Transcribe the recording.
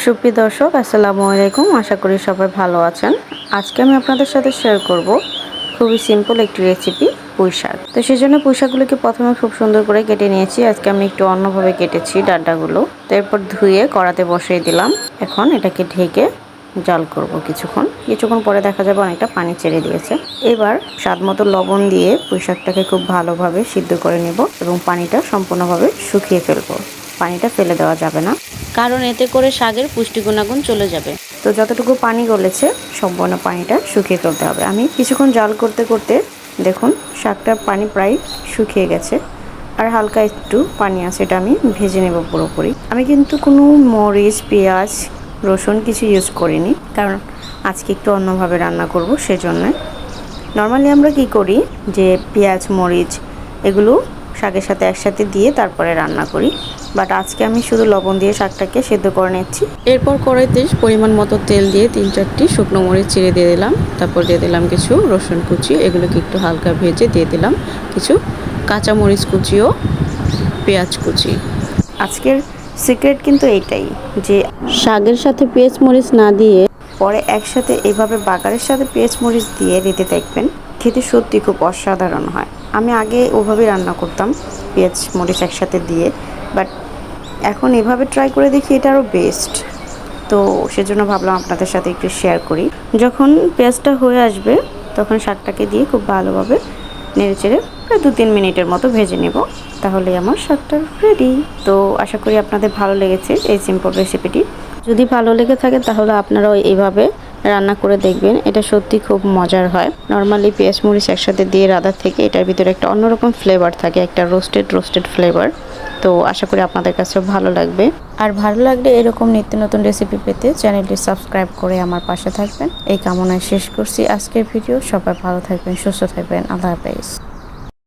সুপ্রিয় দর্শক, আসসালামু আলাইকুম। আশা করি সবাই ভালো আছেন। আজকে আমি আপনাদের সাথে শেয়ার করব খুবই সিম্পল একটি রেসিপি, পুঁই শাক। তো সেজন্য পুঁই শাকগুলোকে প্রথমে খুব সুন্দর করে কেটে নিয়েছি। আজকে আমি একটু অন্যভাবে কেটেছি ডাঁটাগুলো। তারপর ধুয়ে কড়াতে বসিয়ে দিলাম। এখন এটাকে ঢেকে জাল করব কিছুক্ষণ পরে দেখা যাবে অনেকটা পানি ছেড়ে দিয়েছে। এবার স্বাদ মতো লবণ দিয়ে পুঁই শাকটাকে খুব ভালোভাবে সিদ্ধ করে নেব এবং পানিটা সম্পূর্ণভাবে শুকিয়ে ফেলবো। পানিটা ফেলে দেওয়া যাবে না, কারণ এতে করে শাকের পুষ্টি গুণাগুণ চলে যাবে। তো যতটুকু পানি গলেছে সম্পূর্ণ পানিটা শুকিয়ে ফেলতে হবে। আমি কিছুক্ষণ জাল করতে করতে দেখুন শাকটার পানি প্রায় শুকিয়ে গেছে, আর হালকা একটু পানি আছে, এটা আমি ভেজে নেব পুরোপুরি। আমি কিন্তু কোনো মরিচ, পেঁয়াজ, রসুন কিছু ইউজ করিনি, কারণ আজকে একটু অন্যভাবে রান্না করব। সেজন্য নর্মালি আমরা কি করি যে পেঁয়াজ, মরিচ এগুলো শাকের সাথে একসাথে দিয়ে তারপরে রান্না করি, বাট আজকে আমি শুধু লবণ দিয়ে শাকটাকে সেদ্ধ করে নিচ্ছি। এরপর কড়াইতে পরিমাণ মতো তেল দিয়ে 3-4টি শুকনো মরিচ চিড়ে দিয়ে দিলাম। তারপর দিয়ে দিলাম কিছু রসুন কুচি, এগুলোকে একটু হালকা ভেজে দিয়ে দিলাম কিছু কাঁচা মরিচ কুচি ও পেঁয়াজ কুচি। আজকের সিক্রেট কিন্তু এইটাই যে শাকের সাথে পেঁয়াজ মরিচ না দিয়ে পরে একসাথে এইভাবে বাগারের সাথে পেঁয়াজ মরিচ দিয়ে দিতে দেখবেন, খেতে সত্যি খুব অসাধারণ হয়। আমি আগে ওভাবেই রান্না করতাম, পেঁয়াজ মরিচ একসাথে দিয়ে, বাট এখন এভাবে ট্রাই করে দেখি এটা আরও বেস্ট। তো সেজন্য ভাবলাম আপনাদের সাথে একটু শেয়ার করি। যখন পেঁয়াজটা হয়ে আসবে তখন শাকটাকে দিয়ে খুব ভালোভাবে নেড়েচেড়ে প্রায় 2-3 মিনিটের মতো ভেজে নেব, তাহলে আমার শাকটা রেডি। তো আশা করি আপনাদের ভালো লেগেছে এই সিম্পল রেসিপিটি। যদি ভালো লেগে থাকে তাহলে আপনারাও এইভাবে রান্না করে দেখবেন, এটা সত্যি খুব মজার হয়। নর্মালি পেঁয়াজ মরিচ একসাথে দিয়ে রাঁধার থেকে এটার ভিতরে একটা অন্যরকম ফ্লেভার থাকে, একটা রোস্টেড ফ্লেভার। তো আশা করি আপনাদের কাছেও ভালো লাগবে। আর ভালো লাগলে এরকম নিত্য নতুন রেসিপি পেতে চ্যানেলটি সাবস্ক্রাইব করে আমার পাশে থাকবেন, এই কামনায় শেষ করছি আজকের ভিডিও। সবাই ভালো থাকবেন, সুস্থ থাকবেন। আল্লাহ হাফেজ।